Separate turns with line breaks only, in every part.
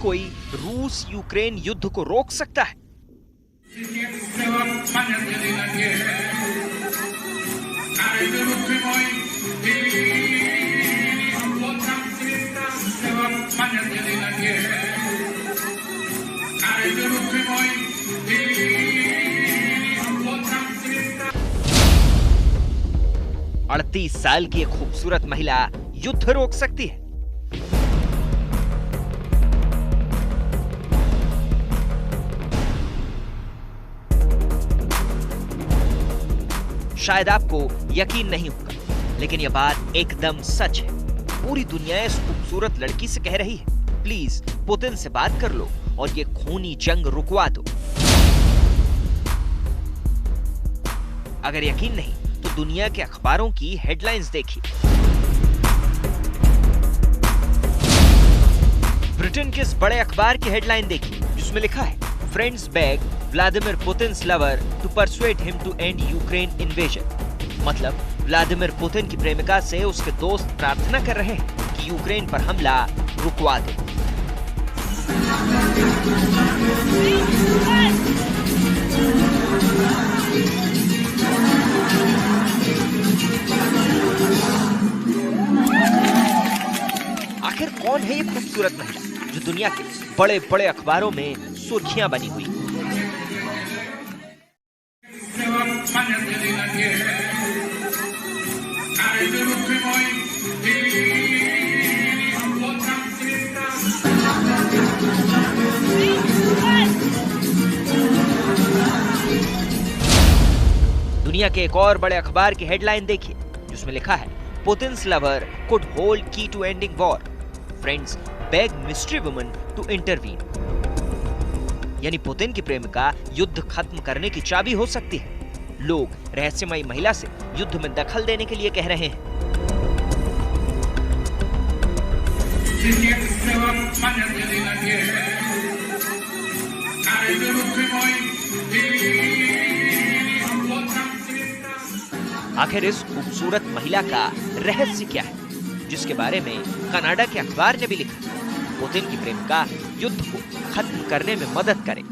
कोई रूस यूक्रेन युद्ध को रोक सकता है? अड़तीस साल की एक खूबसूरत महिला युद्ध रोक सकती है? शायद आपको यकीन नहीं होगा, लेकिन यह बात एकदम सच है। पूरी दुनिया इस खूबसूरत लड़की से कह रही है, प्लीज पुतिन से बात कर लो और ये खूनी जंग रुकवा दो। अगर यकीन नहीं तो दुनिया के अखबारों की हेडलाइंस देखिए। ब्रिटेन के इस बड़े अखबार की हेडलाइन देखिए, जिसमें लिखा है, friends beg Vladimir Putin's lover to persuade him to end Ukraine invasion. मतलब व्लादिमीर पुतिन की प्रेमिका से उसके दोस्त प्रार्थना कर रहे हैं कि यूक्रेन पर हमला रुकवा दो। आखिर कौन है ये खूबसूरत महिला जो दुनिया के बड़े बड़े अखबारों में सुर्खियां बनी हुई? दुनिया के एक और बड़े अखबार की हेडलाइन देखिए, जिसमें लिखा है, Putin's lover could hold key to ending war, friends beg mystery woman to intervene. यानी पुतिन की प्रेमिका युद्ध खत्म करने की चाबी हो सकती है। लोग रहस्यमयी महिला से युद्ध में दखल देने के लिए कह रहे हैं। आखिर इस खूबसूरत महिला का रहस्य क्या है, जिसके बारे में कनाडा के अखबार ने भी लिखा, पुतिन की प्रेमिका युद्ध को खत्म करने में मदद करे।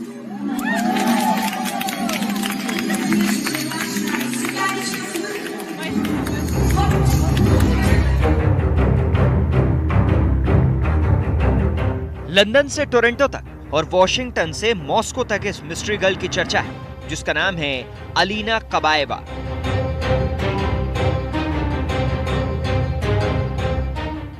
लंदन से टोरंटो तक और वॉशिंगटन से मॉस्को तक इस मिस्ट्री गर्ल की चर्चा है, जिसका नाम है अलीना कबाएवा।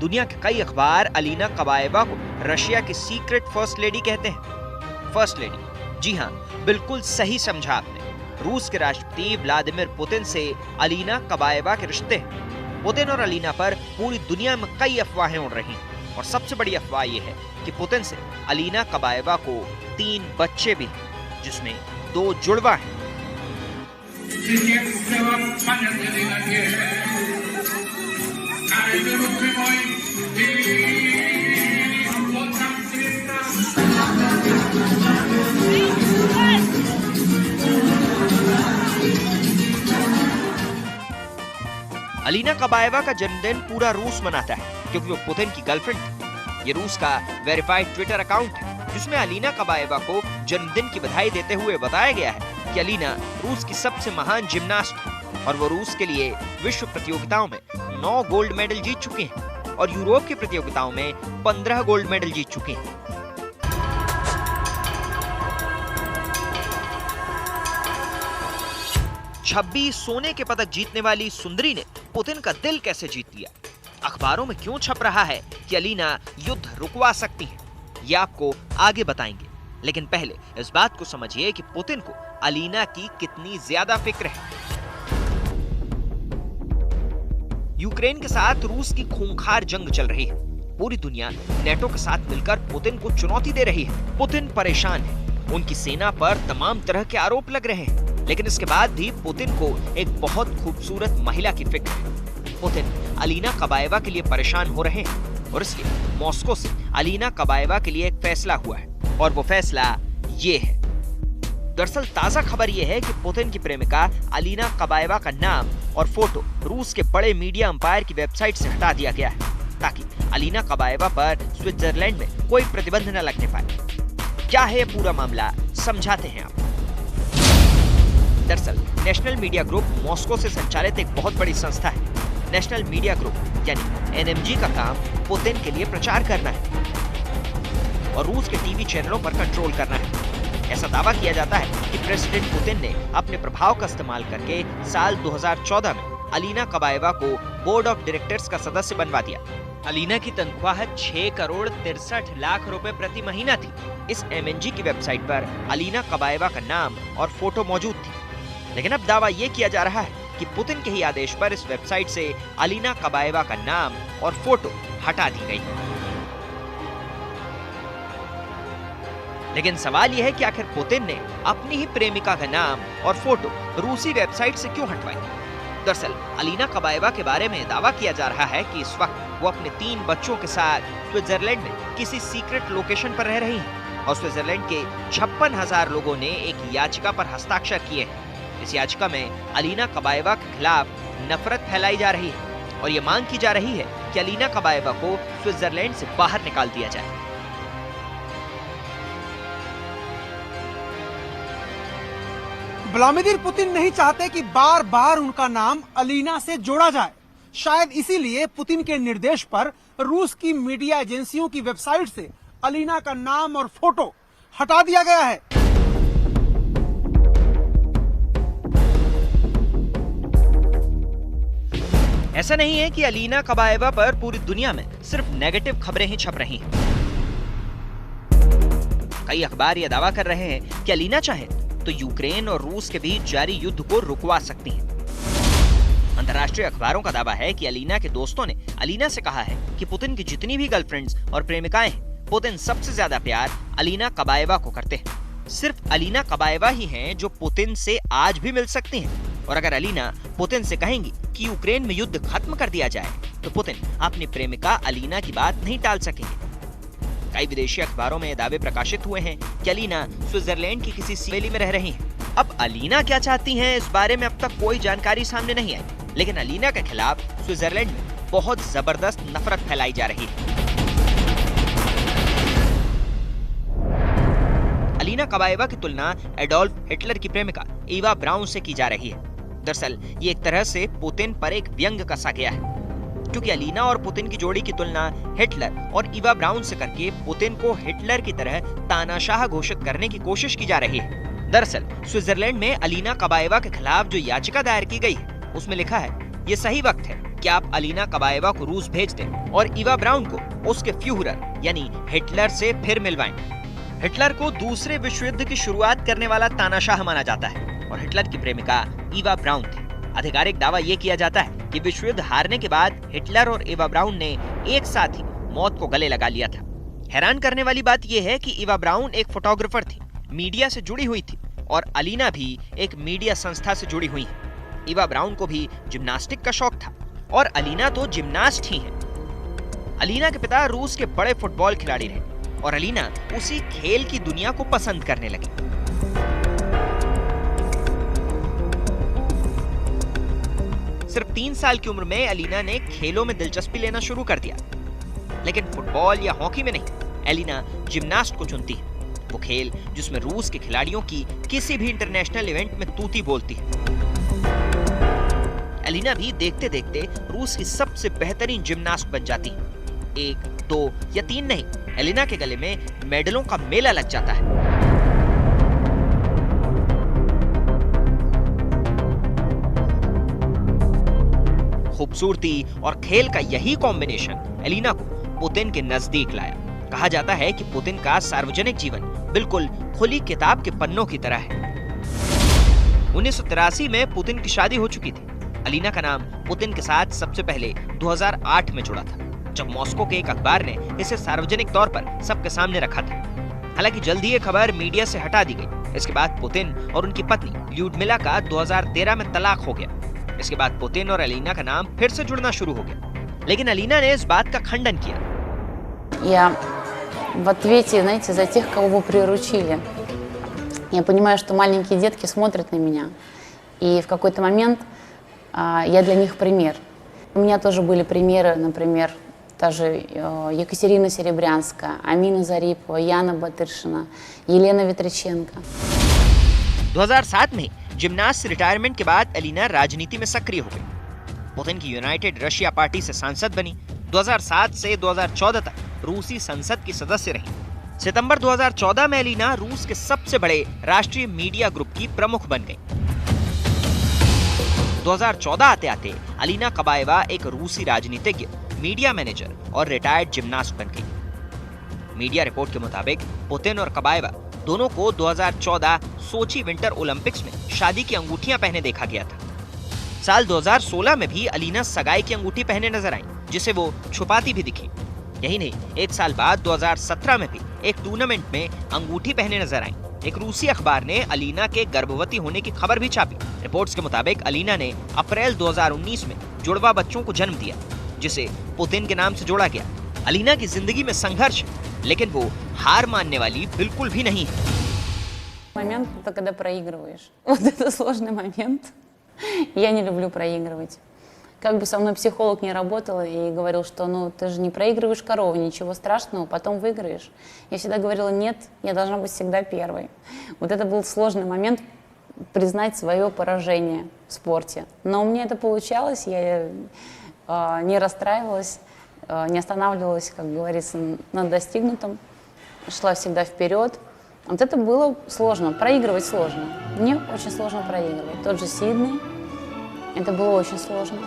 दुनिया के कई अखबार अलीना कबाएवा को रशिया की सीक्रेट फर्स्ट लेडी कहते हैं। फर्स्ट लेडी, जी हाँ, बिल्कुल सही समझा आपने। रूस के राष्ट्रपति व्लादिमीर पुतिन से अलीना कबाएवा के रिश्ते हैं। पुतिन और अलीना पर पूरी दुनिया में कई अफवाहें उड़ रही हैं, और सबसे बड़ी अफवाह यह है कि पुतिन से अलीना कबाएवा को 3 बच्चे भी हैं, जिसमें 2 जुड़वा हैं। अलीना कबाएवा का जन्मदिन पूरा रूस मनाता है, क्योंकि वो पुतिन की गर्लफ्रेंड थी। ये रूस का वेरीफाइड ट्विटर अकाउंट है, जिसमें अलीना कबाएवा को जन्मदिन की बधाई देते हुए बताया गया है कि अलीना रूस की सबसे महान जिम्नास्ट है और वो रूस के लिए विश्व प्रतियोगिताओं में 9 गोल्ड मेडल जीत चुकी हैं और यूरोप की प्रतियोगिताओं में 15 गोल्ड मेडल जीत चुकी हैं। छब्बीस सोने के पदक जीतने वाली सुंदरी ने पुतिन का दिल कैसे जीत लिया? अखबारों में क्यों छप रहा है कि अलीना युद्ध रुकवा सकती हैं? ये आपको आगे बताएंगे, लेकिन पहले इस बात को समझिए कि पुतिन को अलीना की कितनी ज्यादा फिक्र है। यूक्रेन के साथ रूस की खूंखार जंग चल रही है। पूरी दुनिया नेटो के साथ मिलकर पुतिन को चुनौती दे रही है। पुतिन परेशान है, उनकी सेना पर तमाम तरह के आरोप लग रहे हैं, लेकिन इसके बाद भी पुतिन को एक बहुत खूबसूरत महिला की फिक्र है। पुतिन अलीना कबाएवा के लिए परेशान हो रहे हैं और इसलिए मॉस्को से अलीना कबाएवा के लिए एक फैसला हुआ है, और वो फैसला ये है। दरअसल ताजा खबर ये है कि पुतिन की प्रेमिका अलीना कबाएवा का नाम और फोटो रूस के बड़े मीडिया अंपायर की वेबसाइट से हटा दिया गया है, ताकि अलीना कबाएवा पर स्विट्जरलैंड में कोई प्रतिबंध न लगने पाए। क्या है ये पूरा मामला, समझाते हैं आप। दरअसल नेशनल मीडिया ग्रुप मॉस्को से संचालित एक बहुत बड़ी संस्था है। नेशनल मीडिया ग्रुप यानी एनएमजी का काम पुतिन के लिए प्रचार करना है और रूस के टीवी चैनलों पर कंट्रोल करना है। ऐसा दावा किया जाता है कि प्रेसिडेंट पुतिन ने अपने प्रभाव का इस्तेमाल करके साल 2014 में अलीना कबाएवा को बोर्ड ऑफ डायरेक्टर्स का सदस्य बनवा दिया। अलीना की तनख्वाह 6 करोड़ 63 लाख रुपए प्रति महीना थी। इस एमएनजी की वेबसाइट पर अलीना कबाएवा का नाम और फोटो मौजूद थी, लेकिन अब दावा यह किया जा रहा है कि पुतिन के ही आदेश पर इस वेबसाइट से अलीना कबाएवा का नाम और फोटो हटा दी गई। लेकिन सवाल यह है कि आखिर पुतिन ने अपनी ही प्रेमिका का नाम और फोटो रूसी वेबसाइट से क्यों हटवाई। दरअसल अलीना कबाएवा के बारे में दावा किया जा रहा है कि इस वक्त वो अपने 3 बच्चों के साथ स्विट्जरलैंड में किसी सीक्रेट लोकेशन पर रह रही हैं और स्विट्जरलैंड के 56,000 लोगों ने एक याचिका पर हस्ताक्षर किए हैं। इस याचिका में अलीना कबाएवा के खिलाफ नफरत फैलाई जा रही है और ये मांग की जा रही है कि अलीना कबाएवा को स्विट्जरलैंड से बाहर निकाल दिया जाए।
व्लादिमीर पुतिन नहीं चाहते कि बार बार उनका नाम अलीना से जोड़ा जाए। शायद इसीलिए पुतिन के निर्देश पर रूस की मीडिया एजेंसियों की वेबसाइट से अलीना का नाम और फोटो हटा दिया गया है।
ऐसा नहीं है कि अलीना कबाएवा पर पूरी दुनिया में सिर्फ नेगेटिव खबरें ही छप रही हैं। कई अखबार यह दावा कर रहे हैं कि अलीना चाहे तो यूक्रेन और रूस के बीच जारी युद्ध को रुकवा सकती हैं। अंतर्राष्ट्रीय अखबारों का दावा है कि अलीना के दोस्तों ने अलीना से कहा है कि पुतिन की जितनी भी गर्लफ्रेंड्स और प्रेमिकाएं हैं, पुतिन सबसे ज्यादा प्यार अलीना कबाएवा को करते हैं। सिर्फ अलीना कबाएवा ही हैं जो पुतिन से आज भी मिल सकती हैं और अगर अलीना पुतिन से कहेंगी कि यूक्रेन में युद्ध खत्म कर दिया जाए तो पुतिन अपनी प्रेमिका अलीना की बात नहीं टाल सकेंगे। कई विदेशी अखबारों में दावे प्रकाशित हुए हैं कि अलीना स्विट्जरलैंड की किसी सिटी में रह रही हैं। अब अलीना क्या चाहती हैं इस बारे में अब तक कोई जानकारी सामने नहीं आई, लेकिन अलीना के खिलाफ स्विट्जरलैंड में बहुत जबरदस्त नफरत फैलाई जा रही है। अलीना कबाएवा की तुलना एडोल्फ हिटलर की प्रेमिका ईवा ब्राउन से की जा रही है। दरअसल ये एक तरह से पुतिन पर एक व्यंग कसा गया है, क्योंकि अलीना और पुतिन की जोड़ी की तुलना हिटलर और ईवा ब्राउन से करके पुतिन को हिटलर की तरह तानाशाह घोषित करने की कोशिश की जा रही है। दरअसल स्विट्जरलैंड में अलीना कबाएवा के खिलाफ जो याचिका दायर की गई है उसमें लिखा है ये सही वक्त है कि आप अलीना कबाएवा को रूस भेज दें और ईवा ब्राउन को उसके फ्यूहरर यानी हिटलर से फिर मिलवाएं। हिटलर को दूसरे विश्व युद्ध की शुरुआत करने वाला तानाशाह माना जाता है और हिटलर की प्रेमिका ईवा ब्राउन थी। आधिकारिक दावा यह किया जाता है कि विश्व युद्ध हारने के बाद हिटलर और ईवा ब्राउन ने एक साथ ही मौत को गले लगा लिया था। हैरान करने वाली बात यह है कि ईवा ब्राउन एक फोटोग्राफर थी, मीडिया से जुड़ी हुई थी और अलीना भी एक मीडिया संस्था से जुड़ी हुई है। ईवा ब्राउन को भी जिम्नास्टिक का शौक था और अलीना तो जिम्नास्ट ही है। अलीना के पिता रूस के बड़े फुटबॉल खिलाड़ी रहे और अलीना उसी खेल की दुनिया को पसंद करने लगी। सिर्फ 3 साल की उम्र में अलीना ने खेलों में दिलचस्पी लेना शुरू कर दिया, लेकिन फुटबॉल या हॉकी में नहीं, अलीना जिम्नास्ट को चुनती है। वो खेल जिसमें रूस के खिलाड़ियों की किसी भी इंटरनेशनल इवेंट में तूती बोलती है। अलीना भी देखते देखते रूस की सबसे बेहतरीन जिम्नास्ट बन जाती है। 1, 2 या 3 नहीं, अलीना के गले में मेडलों का मेला लग जाता है। खूबसूरती और खेल का यही कॉम्बिनेशन अलीना को पुतिन के नजदीक लाया। कहा जाता है कि पुतिन का सार्वजनिक जीवन बिल्कुल खुली किताब के पन्नों की तरह है। 1983 में पुतिन की शादी हो चुकी थी। अलीना का नाम पुतिन के साथ सबसे पहले 2008 में जुड़ा था, जब मॉस्को के एक अखबार ने इसे सार्वजनिक तौर पर सबके सामने रखा था। हालांकि जल्द ही ये खबर मीडिया से हटा दी गई। इसके बाद पुतिन और उनकी पत्नी ल्यूडमिला का 2013 में तलाक हो गया। इसके बाद पुतिन और अलीना का नाम फिर से जुड़ना शुरू हो गया, लेकिन अलीना ने इस बात का खंडन किया।
Я в ответе, знаете, за тех, кого вы приручили. Я понимаю, что маленькие детки смотрят на меня, и в какой-то момент я для них пример. У меня тоже были примеры, например, та же Екатерина Серебрянская, Амина Зарипова, Яна Батыршина, Елена Ветриченко.
2007 में जिमनास्ट रिटायरमेंट के बाद अलीना राजनीति में सक्रिय हो गई। पुतिन की यूनाइटेड रशिया पार्टी से सांसद बनी। 2007 से 2014 तक रूसी संसद की सदस्य रही। सितंबर 2014 में अलीना रूस के सबसे बड़े राष्ट्रीय मीडिया ग्रुप की प्रमुख बन गई। 2014 आते आते अलीना कबाएवा एक रूसी राजनीतिज्ञ, मीडिया मैनेजर और रिटायर्ड जिमनास्ट बन गई। मीडिया रिपोर्ट के मुताबिक पुतिन और कबाएवा दोनों को 2014 सोची विंटर ओलंपिक्स में शादी की अंगूठियां पहने देखा गया था। साल 2016 में भी अलीना सगाई की अंगूठी पहने नजर आई, जिसे वो छुपाती भी दिखी। यही नहीं, एक साल बाद 2017 में भी एक टूर्नामेंट में अंगूठी पहने नजर आई। एक रूसी अखबार ने अलीना के गर्भवती होने की खबर भी छापी। रिपोर्ट्स के मुताबिक अलीना ने अप्रैल 2019 में जुड़वा बच्चों को जन्म दिया, जिसे पुतिन के नाम से जोड़ा गया। अलीना की जिंदगी में संघर्ष है, लेकिन वो हार मानने वाली बिल्कुल भी नहीं है।
Момент, это когда проигрываешь. Вот это сложный момент. Я не люблю проигрывать. Как бы со мной психолог не работал и говорил, что ну ты же не проигрываешь корову, ничего страшного, потом выиграешь. Я всегда говорила, нет, я должна быть всегда первой. Вот это был сложный момент признать свое поражение в спорте. Но у меня это получалось, я не расстраивалась, не останавливалась, как говорится, на достигнутом, шла всегда вперед. Вот это было сложно, проигрывать сложно. Мне очень сложно проигрывать. Тот же Сидней, это было очень сложно.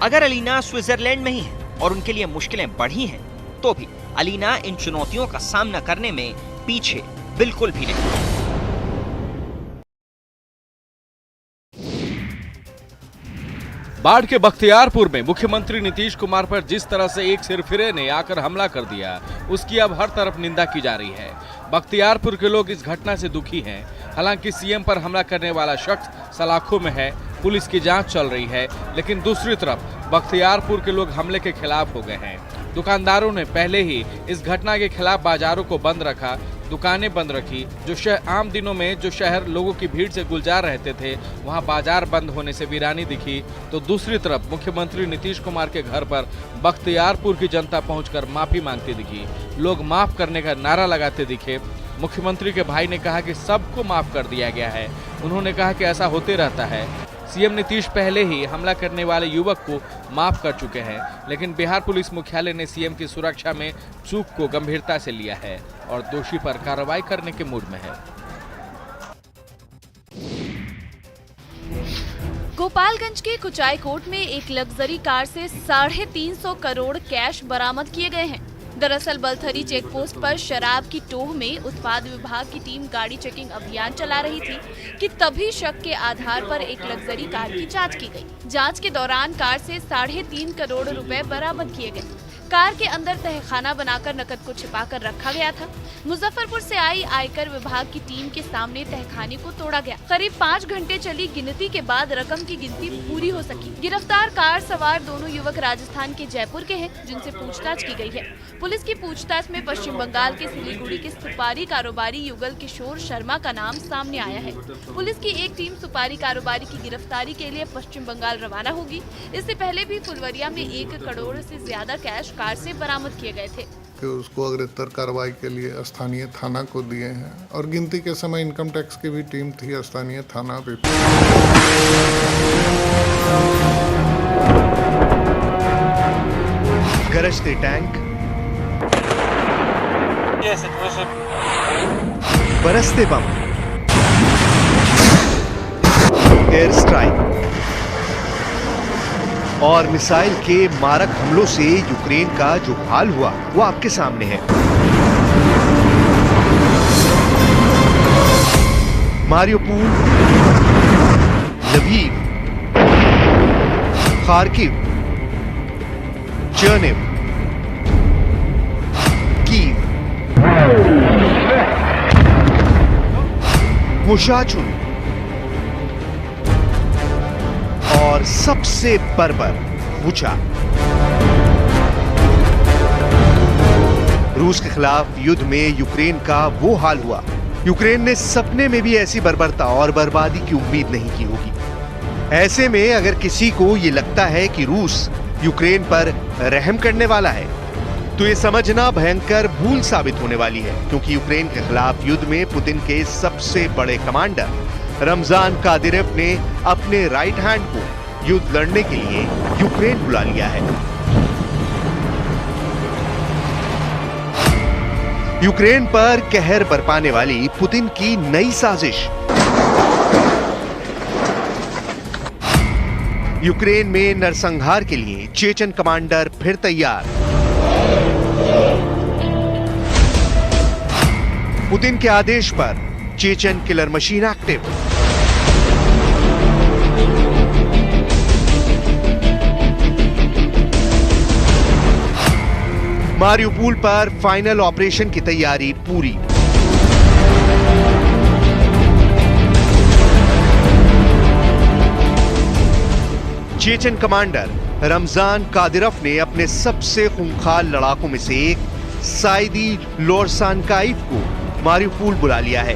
अगर अलीना स्विट्जरलैंड में ही है और उनके लिए मुश्किलें बढ़ी हैं, तो भी अलीना इन चुनौतियों का सामना करने में पीछे बिल्कुल भी नहीं।
बाढ़ के बख्तियारपुर में मुख्यमंत्री नीतीश कुमार पर जिस तरह से एक सिरफिरे ने आकर हमला कर दिया, उसकी अब हर तरफ निंदा की जा रही है। बख्तियारपुर के लोग इस घटना से दुखी हैं। हालांकि सीएम पर हमला करने वाला शख्स सलाखों में है, पुलिस की जांच चल रही है, लेकिन दूसरी तरफ बख्तियारपुर के लोग हमले के खिलाफ हो गए हैं। दुकानदारों ने पहले ही इस घटना के खिलाफ बाजारों को बंद रखा, दुकानें बंद रखी। आम दिनों में जो शहर लोगों की भीड़ से गुलजार रहते थे, वहां बाजार बंद होने से वीरानी दिखी। तो दूसरी तरफ मुख्यमंत्री नीतीश कुमार के घर पर बख्तियारपुर की जनता पहुंचकर माफी मांगती दिखी। लोग माफ करने का नारा लगाते दिखे। मुख्यमंत्री के भाई ने कहा कि सबको माफ कर दिया गया है। उन्होंने कहा कि ऐसा होते रहता है। सीएम नीतीश पहले ही हमला करने वाले युवक को माफ कर चुके हैं, लेकिन बिहार पुलिस मुख्यालय ने सीएम की सुरक्षा में चूक को गंभीरता से लिया है और दोषी पर कार्रवाई करने के मूड में है।
गोपालगंज के कुचायकोट में एक लग्जरी कार से 350 करोड़ कैश बरामद किए गए हैं। दरअसल बलथरी चेक पोस्ट पर शराब की टोह में उत्पाद विभाग की टीम गाड़ी चेकिंग अभियान चला रही थी कि तभी शक के आधार पर एक लग्जरी कार की जांच की गई। जांच के दौरान कार से 3.5 करोड़ रुपए बरामद किए गए। कार के अंदर तहखाना बनाकर नकद को छिपाकर रखा गया था। मुजफ्फरपुर से आई आयकर विभाग की टीम के सामने तहखाने को तोड़ा गया। करीब 5 घंटे चली गिनती के बाद रकम की गिनती पूरी हो सकी। गिरफ्तार कार सवार दोनों युवक राजस्थान के जयपुर के हैं, जिनसे पूछताछ की गई है। पुलिस की पूछताछ में पश्चिम बंगाल के सिलीगुड़ी के सुपारी कारोबारी युगल किशोर शर्मा का नाम सामने आया है। पुलिस की एक टीम सुपारी कारोबारी की गिरफ्तारी के लिए पश्चिम बंगाल रवाना होगी। इससे पहले भी फुलवरिया में 1 करोड़ से ज्यादा कैश कार से बरामद किए गए थे
कि उसको अग्रेतर कार्रवाई के लिए स्थानीय थाना को दिए हैं और गिनती के समय इनकम टैक्स की भी टीम थी स्थानीय थाना पे।
गरजते टैंक, बरसते बम, एयर स्ट्राइक और मिसाइल के मारक हमलों से यूक्रेन का जो हाल हुआ वो आपके सामने है। मारियोपोल, लवीव, खार्किव, चर्निव, कीव, मुशाचुन और सबसे बर्बर बुचा। रूस के खिलाफ युद्ध में यूक्रेन का वो हाल हुआ, यूक्रेन ने सपने में भी ऐसी बर्बरता और बर्बादी की उम्मीद नहीं की होगी। ऐसे में अगर किसी को ये लगता है कि रूस यूक्रेन पर रहम करने वाला है, तो ये समझना भयंकर भूल साबित होने वाली है, क्योंकि यूक्रेन के खिलाफ युद्ध में पुतिन के सबसे बड़े कमांडर रमजान कादिरोव ने अपने राइट हैंड को युद्ध लड़ने के लिए यूक्रेन बुला लिया है। यूक्रेन पर कहर बरपाने वाली पुतिन की नई साजिश। यूक्रेन में नरसंहार के लिए चेचन कमांडर फिर तैयार। पुतिन के आदेश पर Chechen killer machine active. Mariupol पर फाइनल ऑपरेशन की तैयारी पूरी। चेचन कमांडर रमजान कादिरोव ने अपने सबसे खूंखार लड़ाकों में से एक साइदी लोरसानकाइव को मारियुपोल बुला लिया है।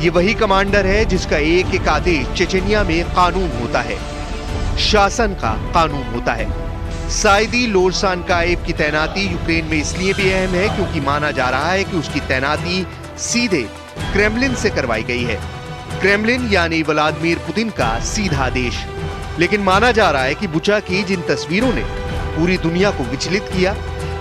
ये वही कमांडर है जिसका एक एक आदेश चेचनिया में कानून होता है, शासन का कानून होता है। साइदी लोरसानकाइव की तैनाती यूक्रेन में इसलिए भी अहम है क्योंकि माना जा रहा है कि उसकी तैनाती सीधे क्रेमलिन से करवाई गई है। क्रेमलिन यानी व्लादिमीर पुतिन का सीधा आदेश। लेकिन माना जा रहा है कि बुचा की जिन तस्वीरों ने पूरी दुनिया को विचलित किया,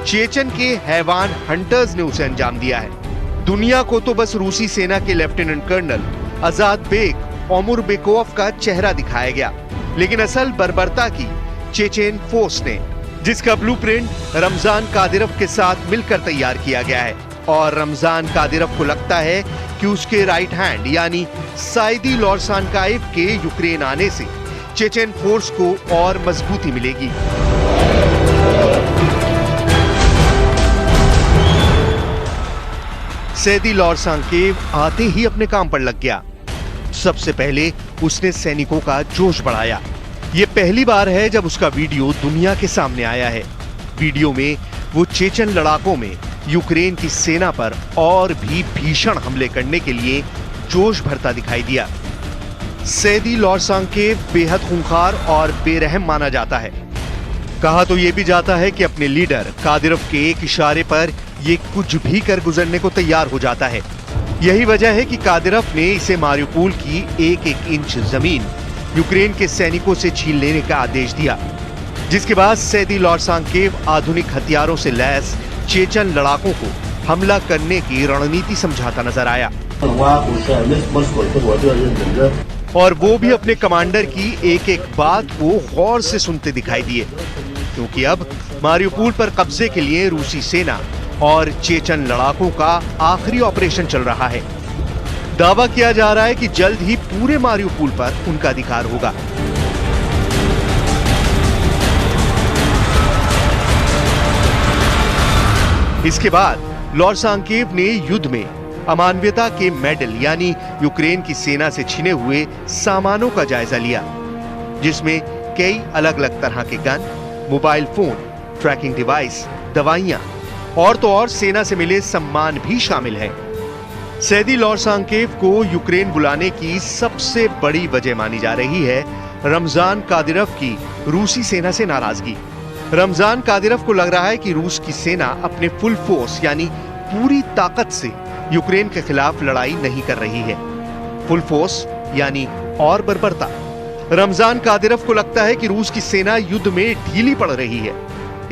चेचन के हैवान हंटर्स ने उसे अंजाम दिया है। दुनिया को तो बस रूसी सेना के लेफ्टिनेंट कर्नल आजाद बेग ओमुरबेकोव का चेहरा दिखाया गया, लेकिन असल बर्बरता की चेचेन फोर्स ने, जिसका ब्लूप्रिंट रमजान कादिरोव के साथ मिलकर तैयार किया गया है। और रमजान कादिरोव को लगता है कि उसके राइट हैंड यानी साइदी लोरसानकाइव के यूक्रेन आने से चेचेन फोर्स को और मजबूती मिलेगी। सैदी लोरसानकाइव आते ही अपने काम पर लग गया। सबसे पहले उसने सैनिकों का जोश बढ़ाया। यह पहली बार है जब उसका वीडियो दुनिया के सामने आया है। वीडियो में वो चेचन लड़ाकों में यूक्रेन की सेना पर और भी भीषण हमले करने के लिए जोश भरता दिखाई दिया। सैदी लोरसानकाइव बेहद खूंखार और बेरहम माना जाता है। कहा तो यह भी जाता है कि अपने लीडर कादिरोव के एक इशारे पर ये कुछ भी कर गुजरने को तैयार हो जाता है। यही वजह है कि कादिरोव ने इसे मारियुपोल की एक एक इंच जमीन यूक्रेन के सैनिकों से छीन लेने का आदेश दिया, जिसके बाद सैदी लोरसानकाइव आधुनिक हथियारों से लैस चेचन लड़ाकों को हमला करने की रणनीति समझाता नजर आया। और वो भी अपने कमांडर की एक एक बात को गौर से सुनते दिखाई दिए, क्योंकि अब मारियुपोल पर कब्जे के लिए रूसी सेना और चेचन लड़ाकों का आखिरी ऑपरेशन चल रहा है। दावा किया जा रहा है कि जल्द ही पूरे मारियुपोल पर उनका अधिकार होगा। इसके बाद लोरसानकाइव ने युद्ध में अमानवीयता के मेडल यानी यूक्रेन की सेना से छिने हुए सामानों का जायजा लिया, जिसमें कई अलग अलग तरह के gun, mobile phone, tracking device, दवाइयां और तो और सेना से मिले सम्मान भी शामिल है। सैदी लोरसानकाइव को यूक्रेन बुलाने की सबसे बड़ी वजह मानी जा रही है रमजान कादिरोव की रूसी सेना से नाराजगी। रमजान कादिरोव को लग रहा है कि रूस की सेना अपने फुल फोर्स यानी पूरी ताकत से यूक्रेन के खिलाफ लड़ाई नहीं कर रही है। फुल फोर्स यानी और बर्बरता। रमजान कादिरोव को लगता है कि रूस की सेना युद्ध में ढीली पड़ रही है,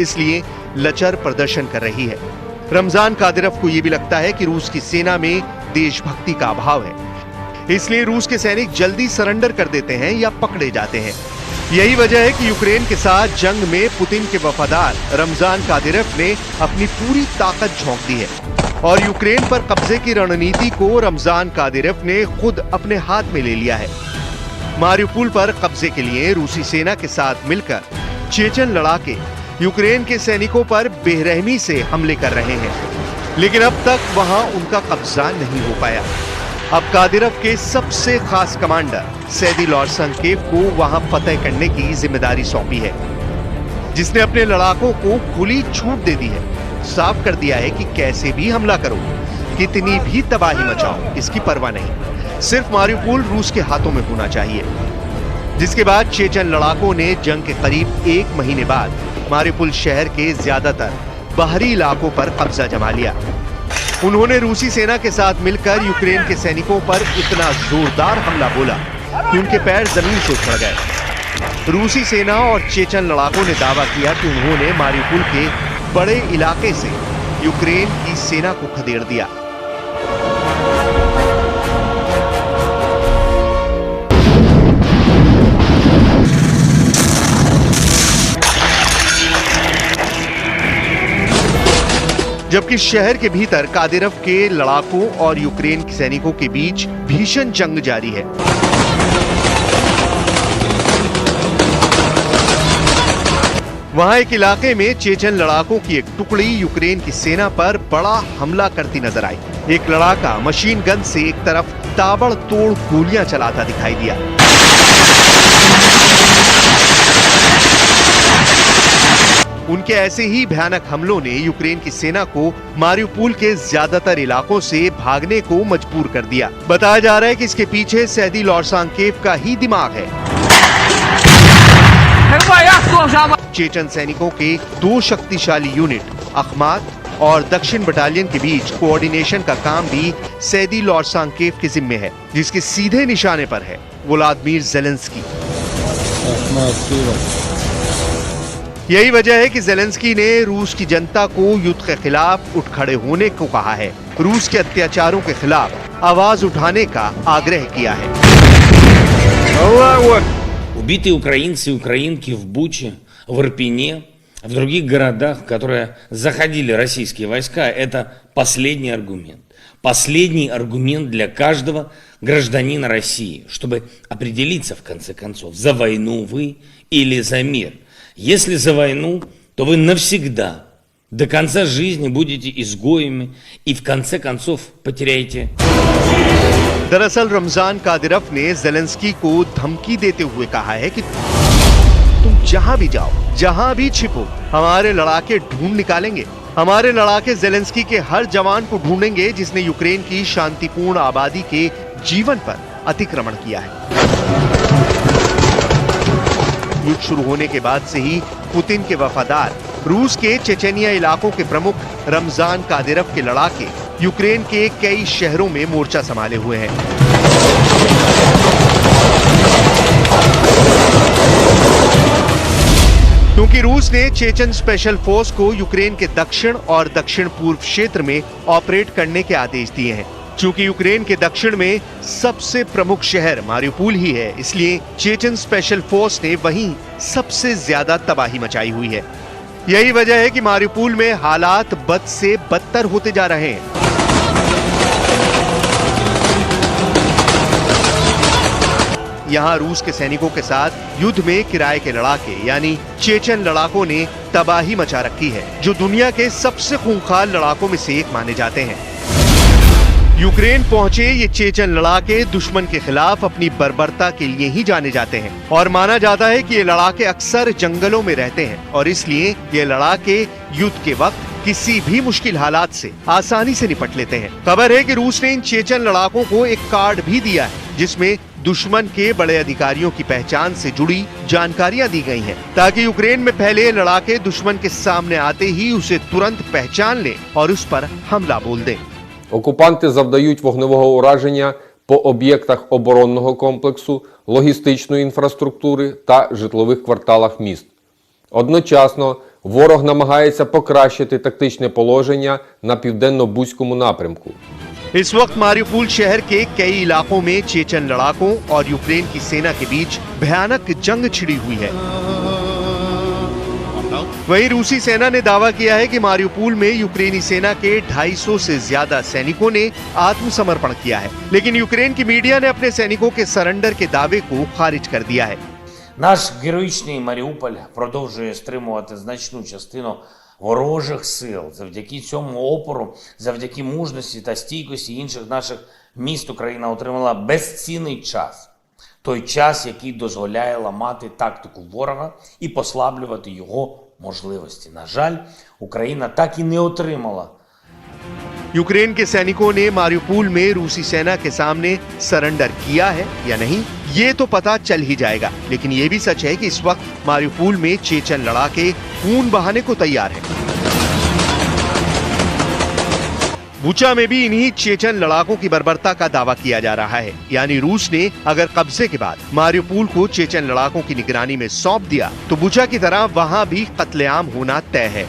इसलिए लचर प्रदर्शन कर रही है। रमजान कादिरोव को यह भी लगता है कि रूस की सेना में देशभक्ति का अभाव है, इसलिए रूस के सैनिक जल्दी सरेंडर कर देते हैं या पकड़े जाते हैं। यही वजह है कि यूक्रेन के साथ जंग में पुतिन के वफादार रमजान कादिरोव ने अपनी पूरी ताकत झोंक दी है और यूक्रेन पर कब्जे की रणनीति को रमजान कादिरोव ने खुद अपने हाथ में ले लिया है। मारियुपोल पर कब्जे के लिए रूसी सेना के साथ मिलकर चेचन लड़ाके यूक्रेन के सैनिकों पर बेरहमी से हमले कर रहे हैं, लेकिन अब तक वहां उनका कब्जा नहीं हो पाया। अब कादिरोव के सबसे खास कमांडर सैदी लोरसानकाइव को वहां फतह करने की जिम्मेदारी सौंपी है, जिसने अपने लड़ाकों को खुली छूट दे दी है। साफ कर दिया है कि कैसे भी हमला करो, कितनी भी तबाही मचाओ, इसकी परवाह नहीं, सिर्फ मारियुपोल रूस के हाथों में होना चाहिए। जिसके बाद चेचन लड़ाकों ने जंग के करीब 1 महीने बाद मारिउपोल शहर के ज्यादातर बाहरी इलाकों पर कब्जा जमा लिया। उन्होंने रूसी सेना के साथ मिलकर यूक्रेन के सैनिकों पर इतना जोरदार हमला बोला कि उनके पैर जमीन से उखड़ गए। रूसी सेना और चेचन लड़ाकों ने दावा किया कि उन्होंने मारिउपोल के बड़े इलाके से यूक्रेन की सेना को खदेड़ दिया। जबकि शहर के भीतर कादिरव के लड़ाकों और यूक्रेन के सैनिकों के बीच भीषण जंग जारी है। वहां एक इलाके में चेचन लड़ाकों की एक टुकड़ी यूक्रेन की सेना पर बड़ा हमला करती नजर आई। एक लड़ाका मशीन गन से एक तरफ ताबड़तोड़ गोलियां चलाता दिखाई दिया। उनके ऐसे ही भयानक हमलों ने यूक्रेन की सेना को मारिउपोल के ज्यादातर इलाकों से भागने को मजबूर कर दिया। बताया जा रहा है कि इसके पीछे सैदी लॉरसांकेव का ही दिमाग है। चेचन सैनिकों के दो शक्तिशाली यूनिट अखमात और दक्षिण बटालियन के बीच कोऑर्डिनेशन का काम भी सैदी लॉरसांकेव के जिम्मे है, जिसके सीधे निशाने पर है व्लादिमीर ज़ेलेंस्की। यही वजह है कि ज़ेलेंस्की ने रूस की जनता को युद्ध के खिलाफ उठ खड़े होने को कहा है, रूस के अत्याचारों के खिलाफ आवाज उठाने का आग्रह किया है।
Убитые украинцы и украинки в Буче, в Ирпене, в других городах, в которые заходили российские войска, это последний аргумент. Последний аргумент для каждого гражданина России, чтобы определиться в конце концов, за войну вы или за мир. Если за войну, то вы навсегда, до конца жизни будете изгоями и в конце концов потеряете.
दरअसल रमजान कादिरव ने ज़ेलेंस्की को धमकी देते हुए कहा है कि तुम जहां भी जाओ, जहां भी छिपो, हमारे लड़ाके ढूंढ निकालेंगे। हमारे लड़ाके ज़ेलेंस्की के हर जवान को ढूंढेंगे जिसने यूक्रेन की शांतिपूर्ण आबादी के जीवन पर अतिक्रमण किया है। युद्ध शुरू होने के बाद से ही पुतिन के वफादार रूस के चेचेनिया इलाकों के प्रमुख रमजान कादिरव के लड़ाके यूक्रेन के कई शहरों में मोर्चा संभाले हुए हैं। क्योंकि रूस ने चेचन स्पेशल फोर्स को यूक्रेन के दक्षिण और दक्षिण पूर्व क्षेत्र में ऑपरेट करने के आदेश दिए हैं। चूंकि यूक्रेन के दक्षिण में सबसे प्रमुख शहर मारिउपोल ही है, इसलिए चेचन स्पेशल फोर्स ने वहीं सबसे ज्यादा तबाही मचाई हुई है। यही वजह है कि मारिउपोल में हालात बद से बदतर होते जा रहे हैं। यहां रूस के सैनिकों के साथ युद्ध में किराए के लड़ाके यानी चेचन लड़ाकों ने तबाही मचा रखी है, जो दुनिया के सबसे खूंखार लड़ाकों में से एक माने जाते हैं। यूक्रेन पहुंचे ये चेचन लड़ाके दुश्मन के खिलाफ अपनी बर्बरता के लिए ही जाने जाते हैं और माना जाता है कि ये लड़ाके अक्सर जंगलों में रहते हैं और इसलिए ये लड़ाके युद्ध के वक्त किसी भी मुश्किल हालात से आसानी से निपट लेते हैं। खबर है कि रूस ने इन चेचन लड़ाकों को एक कार्ड भी दिया है जिसमें दुश्मन के बड़े अधिकारियों की पहचान से जुड़ी जानकारियां दी गई हैं, ताकि यूक्रेन में फैले लड़ाके दुश्मन के सामने आते ही उसे तुरंत पहचान लें और उस पर हमला बोल दें।
Окупанти завдають вогневого ураження по об'єктах оборонного комплексу, логістичної інфраструктури та житлових кварталах міст. Одночасно ворог намагається покращити тактичне положення на південно-бузькому напрямку.
इस वक्त मारिउपोल शहर के कई इलाकों में चेचन लड़ाकों और यूक्रेन की सेना के बीच भयानक जंग छिड़ी हुई है। वहीं रूसी सेना ने दावा किया है कि मारिउपोल में यूक्रेनी सेना के 250 से ज्यादा सैनिकों ने आत्मसमर्पण किया है, लेकिन यूक्रेन की मीडिया ने अपने सैनिकों के सरेंडर के दावे को खारिज कर दिया है।
Наш героїчний Маріуполь продовжує стримувати значну частину ворожих сил. Завдяки цьому опору, завдяки мужності та стійкості інших наших міст Україна отримала безцінний час. Той час, який дозволяє ламати тактику ворога і послаблювати його можливості. На жаль, Україна так і не отримала
यूक्रेन के सैनिकों ने मारियुपोल में रूसी सेना के सामने सरेंडर किया है या नहीं, ये तो पता चल ही जाएगा। लेकिन ये भी सच है कि इस वक्त मारियुपोल में चेचन लड़ाके खून बहाने को तैयार हैं। बुचा में भी इन्हीं चेचन लड़ाकों की बर्बरता का दावा किया जा रहा है। यानी रूस ने अगर कब्जे के बाद मारियुपोल को चेचन लड़ाकों की निगरानी में सौंप दिया तो बुचा की तरह वहां भी कत्लेआम होना तय है।